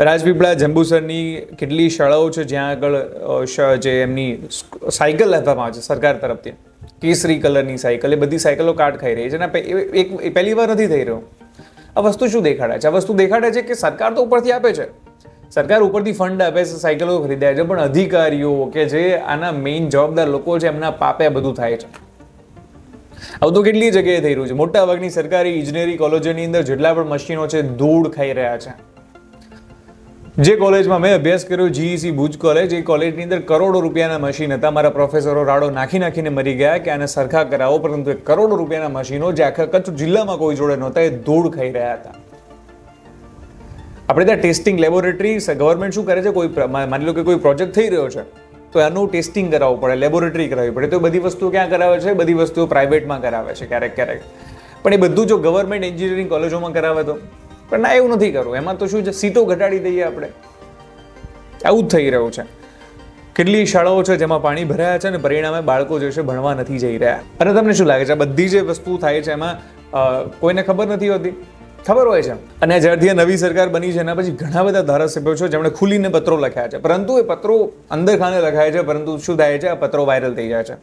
રાજપીપળા જંબુસરની કેટલી શાળાઓ છે જ્યાં આગળ જે એમની સાયકલ આપવામાં આવે છે સરકાર તરફથી, કેસરી કલરની સાયકલ, એ બધી સાયકલો કાટ ખાઈ રહી છે અને એક પહેલી વાર નથી થઈ રહ્યો. આ વસ્તુ શું દેખાડે છે? આ વસ્તુ દેખાડે છે કે સરકાર તો ઉપરથી આપે છે, સરકાર ઉપરથી ફંડ આપે છે, સાયકલો ખરીદાય છે, પણ અધિકારીઓ કે જે આના મેઇન જવાબદાર લોકો છે એમના પાપે આ બધું થાય છે. આવું તો કેટલી જગ્યાએ થઈ રહ્યું છે. મોટાભાગની સરકારી ઇજનેરી કોલેજોની અંદર જેટલા પણ મશીનો છે ધૂળ ખાઈ રહ્યા છે. જે કોલેજમાં મેં અભ્યાસ કર્યો, જીઈસી ભુજ કોલેજ, એ કોલેજની અંદર કરોડો રૂપિયાના મશીન હતા. મારા પ્રોફેસરો રાડો નાખીને મરી ગયા કે આને સરખા કરાવો, પરંતુ એ કરોડો રૂપિયાના મશીનો જે આખા કચ્છ જિલ્લામાં કોઈ જોડે નહોતા, એ ધૂળ ખાઈ રહ્યા હતા. આપણે ત્યાં ટેસ્ટિંગ લેબોરેટરી ગવર્મેન્ટ શું કરે છે, કોઈ માની લો કે કોઈ પ્રોજેક્ટ થઈ રહ્યો છે તો એનું ટેસ્ટિંગ કરાવવું પડે, લેબોરેટરી કરાવવી પડે. તો બધી વસ્તુઓ ક્યાં કરાવે છે? બધી વસ્તુઓ પ્રાઇવેટમાં કરાવે છે ક્યારેક. પણ એ બધું જો ગવર્મેન્ટ એન્જિનિયરિંગ કોલેજોમાં કરાવે તો, પણ ના, એવું નથી કરવું. એમાં તો શું છે, સીટો ઘટાડી દઈએ આપણે. આવું જ થઈ રહ્યું છે. કેટલી શાળાઓ છે જેમાં પાણી ભરાયા છે અને પરિણામે બાળકો જે છે ભણવા નથી જઈ રહ્યા. અને તમને શું લાગે છે, આ બધી જે વસ્તુ થાય છે એમાં કોઈને ખબર નથી હોતી? ખબર હોય છે. અને જ્યારથી નવી સરકાર બની છે એના પછી ઘણા બધા ધારાસભ્યો છે જેમણે ખુલીને પત્રો લખ્યા છે, પરંતુ એ પત્રો અંદર ખાને લખાય છે, પરંતુ શું થાય છે, આ પત્રો વાયરલ થઈ જાય છે.